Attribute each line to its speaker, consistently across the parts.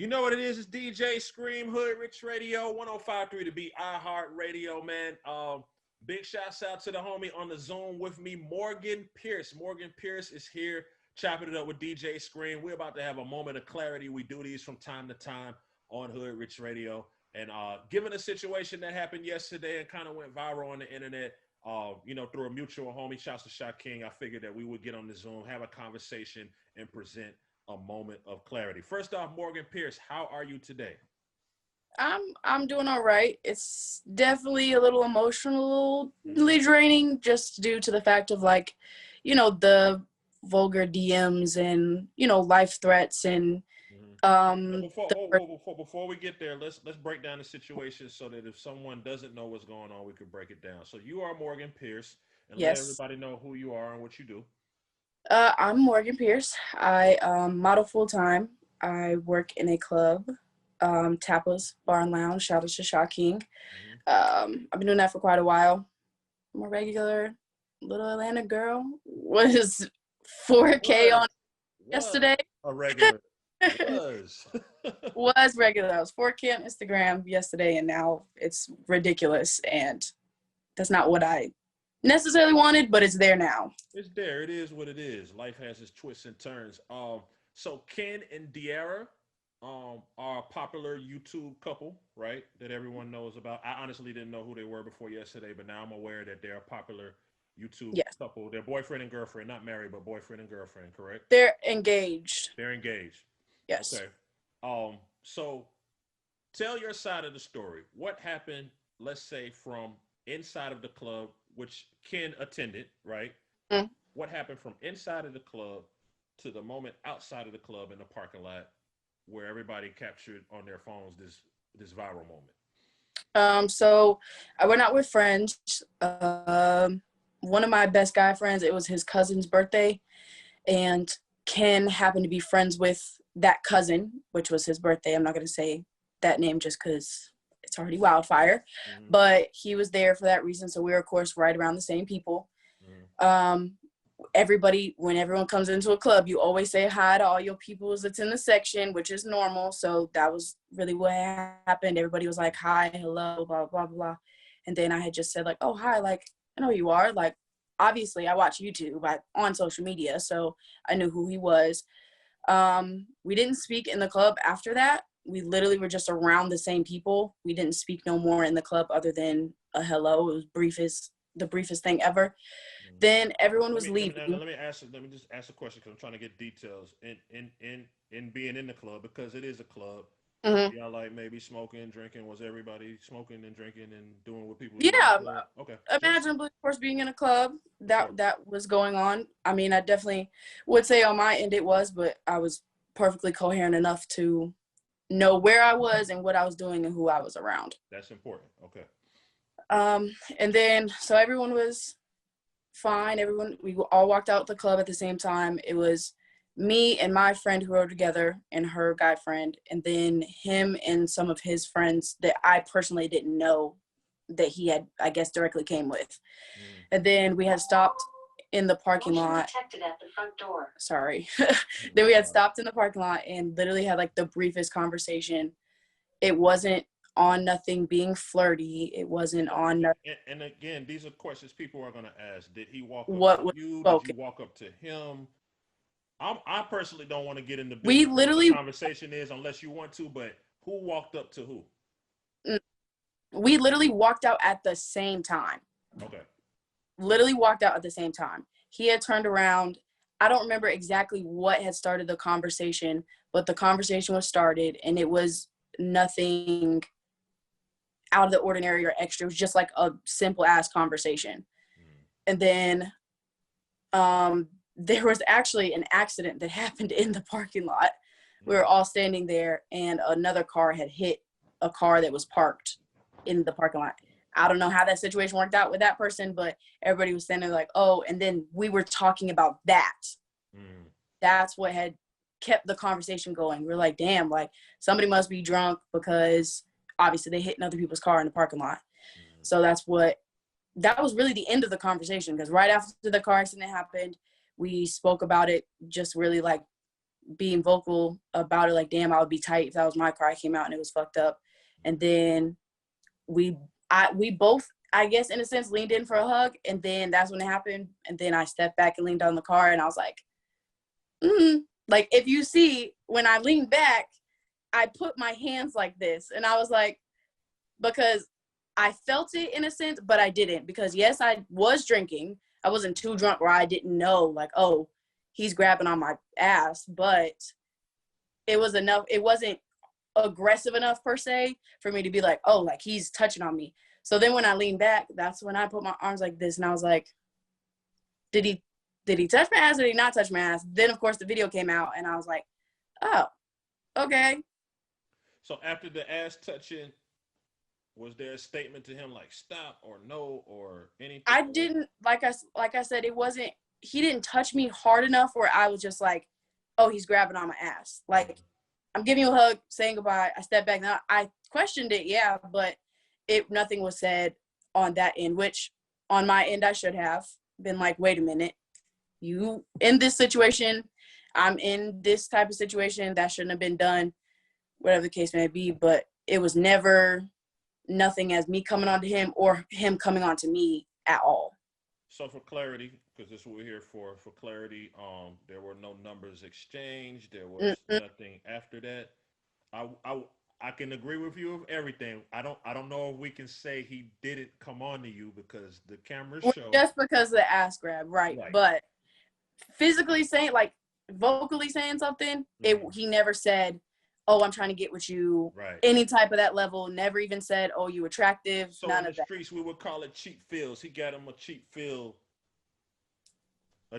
Speaker 1: You know what it is? It's DJ Scream, Hoodrich Radio, 105.3 to be iHeart Radio, man. Big shouts out to the homie on the Zoom with me, Morgan Pierce. Morgan Pierce is here, chopping it up with DJ Scream. We're about to have a moment of clarity. We do these from time to time on Hoodrich Radio. And given a situation that happened yesterday and kind of went viral on the internet, through a mutual homie, shouts to Shot King, I figured that we would get on the Zoom, have a conversation, and present a moment of clarity. First off, Morgan Pierce, how are you today?
Speaker 2: I'm doing all right. It's definitely a little emotionally draining just due to the fact of the vulgar DMs and, life threats and
Speaker 1: before we get there, let's break down the situation so that if someone doesn't know what's going on, we can break it down. So you are Morgan Pierce, and
Speaker 2: yes.
Speaker 1: Let everybody know who you are and what you do.
Speaker 2: I'm Morgan Pierce. I model full-time. I work in a club, Tapas Bar and Lounge. Shout out to Shot King. I've been doing that for quite a while. I'm a regular little Atlanta girl. Was 4K on yesterday.
Speaker 1: A regular.
Speaker 2: Was regular. I was 4K on Instagram yesterday, and now it's ridiculous. And that's not what I necessarily wanted, but it's there now.
Speaker 1: It's there. It is what it is. Life has its twists and turns. So Ken and De'Ara are a popular YouTube couple, right? That everyone knows about. I honestly didn't know who they were before yesterday, but now I'm aware that they're a popular YouTube couple. They're boyfriend and girlfriend, not married, but boyfriend and girlfriend, correct?
Speaker 2: They're engaged.
Speaker 1: They're engaged.
Speaker 2: Yes.
Speaker 1: Okay. So tell your side of the story. What happened, let's say, from inside of the club, which Ken attended, right?
Speaker 2: Mm.
Speaker 1: What happened from inside of the club to the moment outside of the club in the parking lot where everybody captured on their phones this viral moment?
Speaker 2: So I went out with friends. One of my best guy friends, it was his cousin's birthday, and Ken happened to be friends with that cousin, which was his birthday. I'm not going to say that name just because it's already wildfire, but he was there for that reason. So we were, of course, right around the same people. Everybody, when everyone comes into a club, you always say hi to all your peoples that's in the section, which is normal. So that was really what happened. Everybody was like, hi, hello, blah, blah, blah. And then I had just said oh, hi, I know who you are. Obviously I watch YouTube on social media, so I knew who he was. We didn't speak in the club after that. We literally were just around the same people. We didn't speak no more in the club other than a hello. It was the briefest thing ever. Then everyone was leaving.
Speaker 1: Let me just ask a question because I'm trying to get details in being in the club, because it is a club. Y'all maybe smoking, drinking. Was everybody smoking and drinking and doing what people do? Okay.
Speaker 2: Imaginably, of course, being in a club, that was going on. I mean, I definitely would say on my end it was, but I was perfectly coherent enough to know where I was and what I was doing and who I was around.
Speaker 1: That's important. Okay.
Speaker 2: And then, so everyone was fine. We all walked out the club at the same time. It was me and my friend who rode together and her guy friend, and then him and some of his friends that I personally didn't know that he had, I guess, directly came with. And then we had stopped in the parking lot.
Speaker 3: Detected at the front door.
Speaker 2: Sorry. Then we had stopped in the parking lot and literally had the briefest conversation. It wasn't on nothing being flirty. It wasn't on nothing.
Speaker 1: And again, these are questions people are going to ask. Did he walk up to you? Did you walk up to him? I personally don't want to get into
Speaker 2: we literally
Speaker 1: what the conversation is unless you want to, but who walked up to who?
Speaker 2: We literally walked out at the same time.
Speaker 1: Okay.
Speaker 2: Literally walked out at the same time. He had turned around. I don't remember exactly what had started the conversation, but the conversation was started, and it was nothing out of the ordinary or extra. It was just a simple ass conversation. And then there was actually an accident that happened in the parking lot. We were all standing there, and another car had hit a car that was parked in the parking lot. I don't know how that situation worked out with that person, but everybody was standing there oh, and then we were talking about that. That's what had kept the conversation going. We're damn, somebody must be drunk because obviously they hit other people's car in the parking lot. So that was really the end of the conversation, because right after the car accident happened, we spoke about it just really being vocal about it, like, damn, I would be tight if that was my car. I came out and it was fucked up. And then we both, I guess, in a sense, leaned in for a hug. And then that's when it happened. And then I stepped back and leaned on the car, and I was like, like, if you see, when I leaned back, I put my hands like this. And I was like, because I felt it in a sense, but I didn't. Because, yes, I was drinking. I wasn't too drunk where I didn't know, like, oh, he's grabbing on my ass. But it was enough. It wasn't aggressive enough, per se, for me to be like, oh, like, he's touching on me. So then when I leaned back, that's when I put my arms like this. And I was like, did he touch my ass or did he not touch my ass? Then, of course, the video came out, and I was like, oh, okay.
Speaker 1: So after the ass touching, was there a statement to him like stop or no or anything?
Speaker 2: I didn't, like I said, it wasn't, he didn't touch me hard enough where I was just like, oh, he's grabbing on my ass. Like, I'm giving you a hug, saying goodbye. I stepped back. Now, I questioned it, yeah, but nothing was said on that end, which on my end, I should have been like, wait a minute, you in this situation, I'm in this type of situation, that shouldn't have been done, whatever the case may be. But it was never nothing as me coming on to him or him coming on to me at all. So
Speaker 1: for clarity, because this is what we're here for clarity, there were no numbers exchanged. There was nothing after that. I can agree with you of everything. I don't know if we can say he didn't come on to you because the cameras show.
Speaker 2: Just because of the ass grab, right. But physically saying, like, vocally saying something, he never said, oh, I'm trying to get with you.
Speaker 1: Right.
Speaker 2: Any type of that level. Never even said, oh, you attractive.
Speaker 1: So
Speaker 2: none
Speaker 1: in
Speaker 2: of
Speaker 1: the
Speaker 2: that.
Speaker 1: streets, we would call it cheap feels. He got him a cheap feel.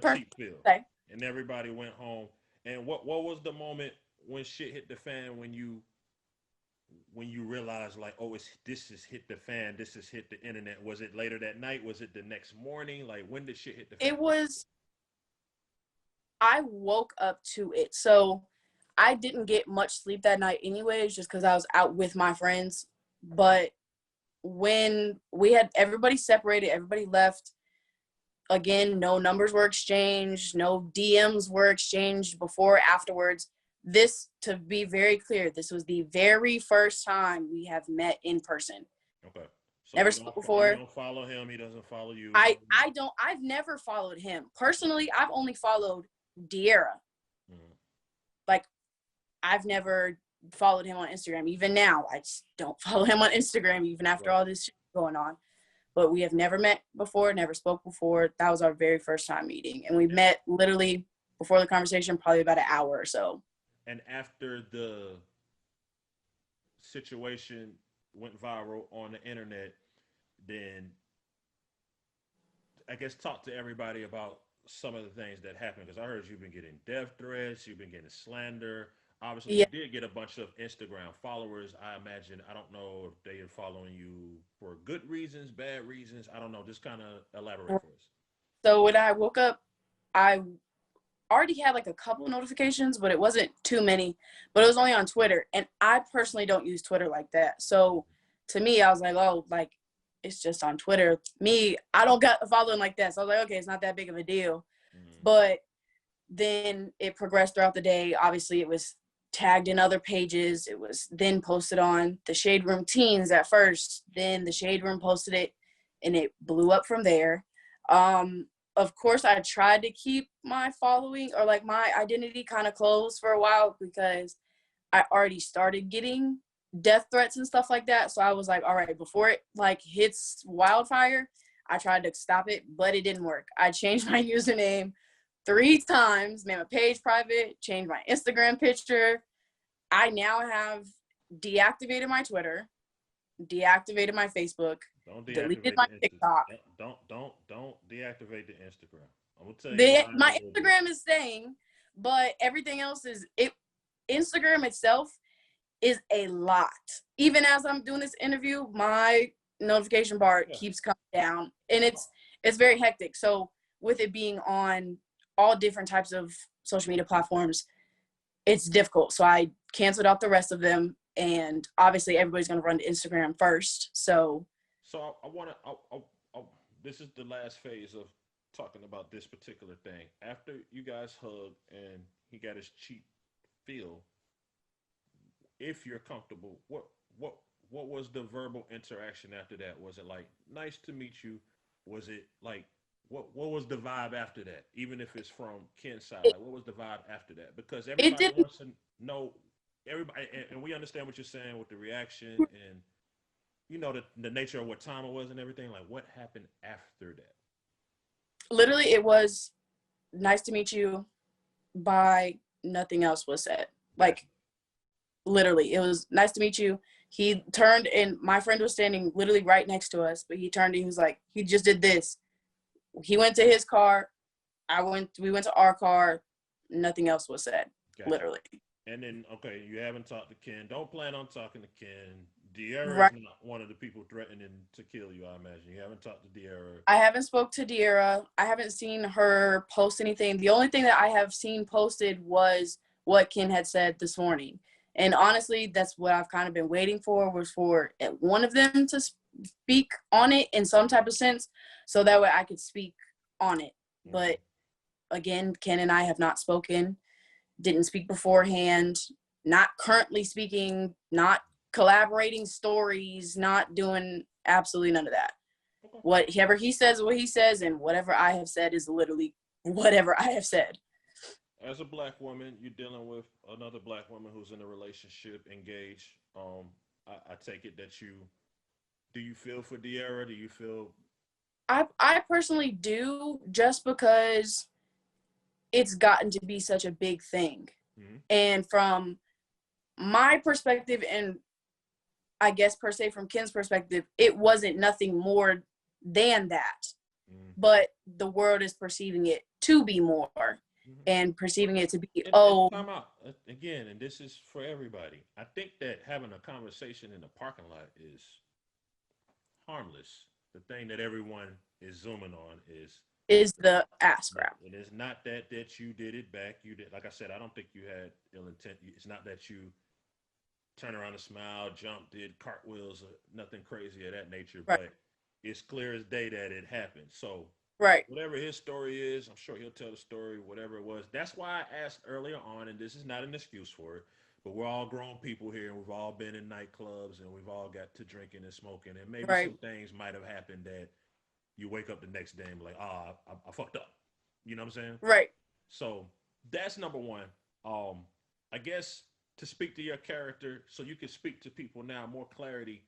Speaker 2: Cheap feel.
Speaker 1: Okay. And everybody went home. And what was the moment when shit hit the fan, when you realized, like, oh, this has hit the fan, this has hit the internet? Was it later that night? Was it the next morning? Like, when did shit hit the fan?
Speaker 2: I woke up to it. So I didn't get much sleep that night anyways, just because I was out with my friends. But when we had everybody separated, everybody left, again, no numbers were exchanged, no DMs were exchanged before or afterwards. This, to be very clear, this was the very first time we have met in person.
Speaker 1: Okay. So
Speaker 2: never spoke before.
Speaker 1: You don't follow him, he doesn't follow you.
Speaker 2: I've never followed him. Personally, I've only followed De'Ara. Like, I've never followed him on Instagram. Even now, I just don't follow him on Instagram, even after all this shit going on. But we have never met before, never spoke before. That was our very first time meeting. And we met literally before the conversation, probably about an hour or so.
Speaker 1: And after the situation went viral on the internet, then I guess talk to everybody about some of the things that happened, because I heard you've been getting death threats, you've been getting slander. Obviously, you did get a bunch of Instagram followers. I imagine, I don't know if they are following you for good reasons, bad reasons. I don't know. Just kind of elaborate for us.
Speaker 2: So when I woke up, I already had like a couple notifications, but it wasn't too many. But it was only on Twitter, and I personally don't use Twitter like that. So to me, I was like, oh, like, it's just on Twitter. Me, I don't got a following like that. So I was like, okay, it's not that big of a deal. But then it progressed throughout the day. Obviously, it was tagged in other pages. It was then posted on the Shade Room Teens at first. Then the Shade Room posted it, and it blew up from there. Of course, I tried to keep my following or like my identity kind of closed for a while, because I already started getting death threats and stuff like that. So I was like, all right, before it like hits wildfire, I tried to stop it, but it didn't work. I changed my username 3 times, made my page private, changed my Instagram picture. I now have deactivated my Twitter, deactivated my Facebook, deleted my TikTok.
Speaker 1: Don't deactivate the Instagram. I'm gonna tell you.
Speaker 2: My Instagram is staying, but everything else is it. Instagram itself is a lot. Even as I'm doing this interview, my notification bar keeps coming down, and it's very hectic. So with it being on all different types of social media platforms, it's difficult. So I canceled out the rest of them, and obviously everybody's going to run to Instagram first. So
Speaker 1: I want to, this is the last phase of talking about this particular thing. After you guys hugged and he got his cheap feel, if you're comfortable, what what was the verbal interaction after that? Was it like nice to meet you? Was it like what was the vibe after that? Even if it's from Ken's side,
Speaker 2: It,
Speaker 1: like what was the vibe after that? Because
Speaker 2: it
Speaker 1: everybody
Speaker 2: didn't
Speaker 1: wants to know everybody, and we understand what you're saying with the reaction and the nature of what time it was and everything. Like what happened after that?
Speaker 2: literally, it was nice to meet you. By nothing else was said.
Speaker 1: Gotcha.
Speaker 2: Like literally, it was nice to meet you. He turned and my friend was standing literally right next to us, but he turned and he was like, he just did this. He went to his car. We went to our car. Nothing else was said.
Speaker 1: Gotcha.
Speaker 2: Literally.
Speaker 1: And then, okay, you haven't talked to Ken. Don't plan on talking to Ken. De'Ara is
Speaker 2: Right.
Speaker 1: not one of the people threatening to kill you, I imagine. You haven't talked to De'Ara.
Speaker 2: I haven't spoke to De'Ara. I haven't seen her post anything. The only thing that I have seen posted was what Ken had said this morning. And honestly, that's what I've kind of been waiting for, was for one of them to speak on it in some type of sense, so that way I could speak on it.
Speaker 1: Mm-hmm.
Speaker 2: But again, Ken and I have not spoken, didn't speak beforehand, not currently speaking, not collaborating stories, not doing absolutely none of that.
Speaker 1: Okay.
Speaker 2: Whatever he says, what he says, and whatever I have said is literally whatever I have said.
Speaker 1: As a black woman, you're dealing with another black woman who's in a relationship, engaged. I take it that do you feel for De'Ara? Do you feel?
Speaker 2: I personally do, just because it's gotten to be such a big thing.
Speaker 1: Mm-hmm.
Speaker 2: And from my perspective, and I guess per se from Ken's perspective, it wasn't nothing more than that.
Speaker 1: Mm-hmm.
Speaker 2: But the world is perceiving it to be more,
Speaker 1: Mm-hmm.
Speaker 2: and perceiving it to be,
Speaker 1: and time out again, and this is for everybody. I think that having a conversation in the parking lot is harmless. The thing that everyone is zooming on
Speaker 2: is the ass grab.
Speaker 1: it is not that you did it back. You did, like I said, I don't think you had ill intent. It's not that you turn around and smile, jump, did cartwheels, or nothing crazy of that nature.
Speaker 2: Right.
Speaker 1: But it's clear as day that it happened. So
Speaker 2: Right.
Speaker 1: whatever his story is, I'm sure he'll tell the story, whatever it was. That's why I asked earlier on, and this is not an excuse for it, but we're all grown people here, and we've all been in nightclubs, and we've all got to drinking and smoking, and maybe
Speaker 2: Right.
Speaker 1: some things might have happened that you wake up the next day and be like, I fucked up. You know what I'm saying?
Speaker 2: Right.
Speaker 1: So that's number one. I guess to speak to your character, so you can speak to people now, more clarity,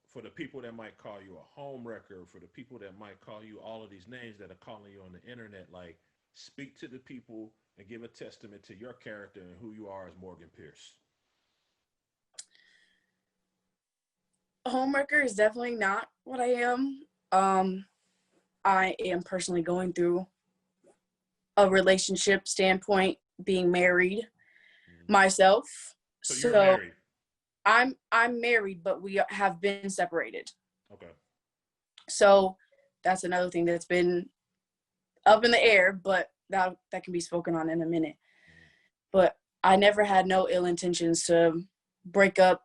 Speaker 1: for the people that might call you a home wrecker, for the people that might call you all of these names that are calling you on the internet, like speak to the people and give a testament to your character and who you are as Morgan Pierce.
Speaker 2: A homewrecker is definitely not what I am. I am personally going through a relationship standpoint, being married myself.
Speaker 1: So you're married.
Speaker 2: I'm married, but we have been separated.
Speaker 1: Okay.
Speaker 2: So that's another thing that's been up in the air, but that can be spoken on in a minute. But I never had no ill intentions to break up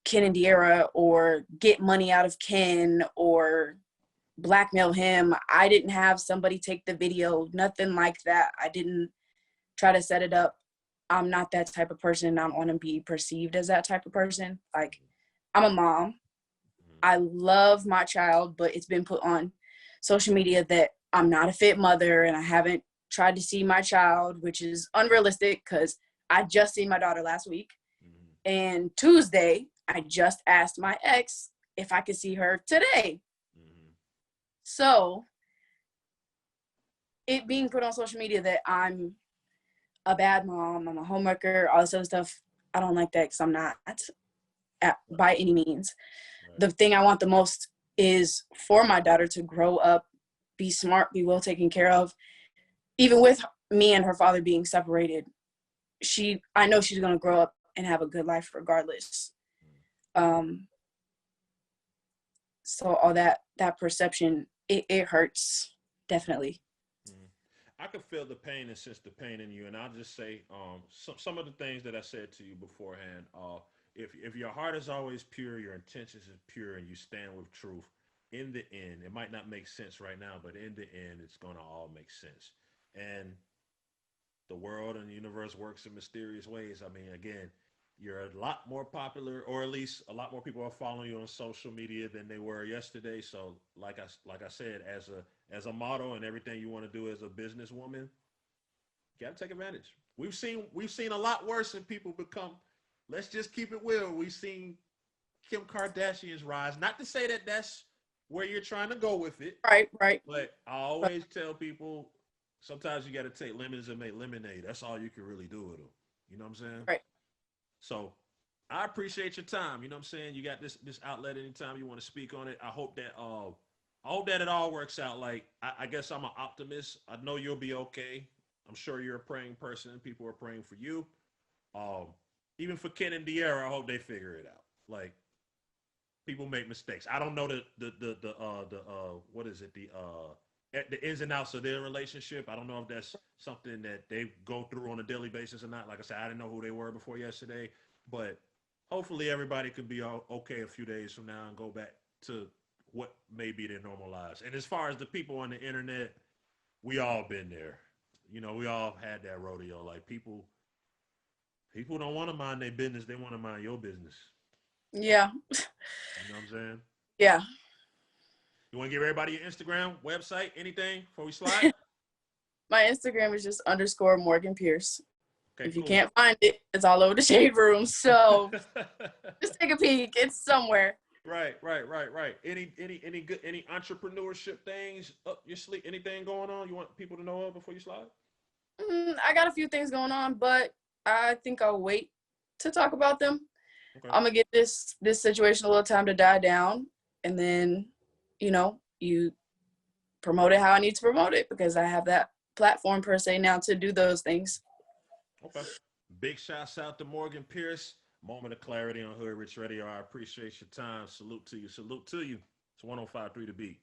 Speaker 2: Ken and De'Ara or get money out of Ken or blackmail him. I didn't have somebody take the video, nothing like that. I didn't try to set it up. I'm not that type of person. I don't want to be perceived as that type of person. Like, I'm a mom. I love my child, but it's been put on social media that I'm not a fit mother and I haven't tried to see my child, which is unrealistic because I just seen my daughter last week. And Tuesday, I just asked my ex if I could see her today. So it being put on social media that I'm a bad mom, I'm a homewrecker, all this other stuff, I don't like that because I'm not by any means. Right. The thing I want the most is for my daughter to grow up, be smart, be well taken care of. Even with me and her father being separated, I know she's going to grow up and have a good life regardless. So all that perception, it hurts, definitely.
Speaker 1: I could feel the pain and sense the pain in you, and I'll just say some of the things that I said to you beforehand. If your heart is always pure, your intentions is pure, and you stand with truth, in the end, it might not make sense right now, but in the end, it's going to all make sense. And the world and the universe works in mysterious ways. I mean, again, you're a lot more popular, or at least a lot more people are following you on social media than they were yesterday. So, like I said, as a model and everything you want to do as a businesswoman, you got to take advantage. We've seen a lot worse, and people become. Let's just keep it real. We've seen Kim Kardashian's rise. Not to say that that's where you're trying to go with it,
Speaker 2: Right, right.
Speaker 1: but I always tell people sometimes you got to take lemons and make lemonade. That's all you can really do with them. You know what I'm saying?
Speaker 2: Right.
Speaker 1: So I appreciate your time. You know what I'm saying? You got this outlet anytime you want to speak on it. I hope that it all works out. Like I guess I'm an optimist. I know you'll be okay. I'm sure you're a praying person. People are praying for you. Um, Even for Ken and De'Ara, I hope they figure it out. Like people make mistakes. I don't know the what is it the ins and outs of their relationship. I don't know if that's something that they go through on a daily basis or not. Like I said, I didn't know who they were before yesterday, but hopefully everybody could be okay a few days from now and go back to what may be their normal lives. And as far as the people on the internet, we all been there. You know, we all had that rodeo. Like people don't want to mind their business. They want to mind your business.
Speaker 2: Yeah.
Speaker 1: You know what I'm saying?
Speaker 2: Yeah.
Speaker 1: You want to give everybody your Instagram, website, anything before we slide?
Speaker 2: My Instagram is just _ Morgan Pierce.
Speaker 1: Okay,
Speaker 2: If you
Speaker 1: cool.
Speaker 2: can't find it, it's all over the shade room. So just take a peek. It's somewhere.
Speaker 1: Right. Any entrepreneurship things up your sleeve? Anything going on you want people to know of before you slide?
Speaker 2: I got a few things going on, but I think I'll wait to talk about them.
Speaker 1: Okay.
Speaker 2: I'm gonna get this situation a little time to die down, and then, you promote it how I need to promote it because I have that platform per se now to do those things.
Speaker 1: Okay. Big shouts out to Morgan Pierce. Moment of clarity on Hoodrich Radio. I appreciate your time. Salute to you. Salute to you. It's 105.3 The Beat.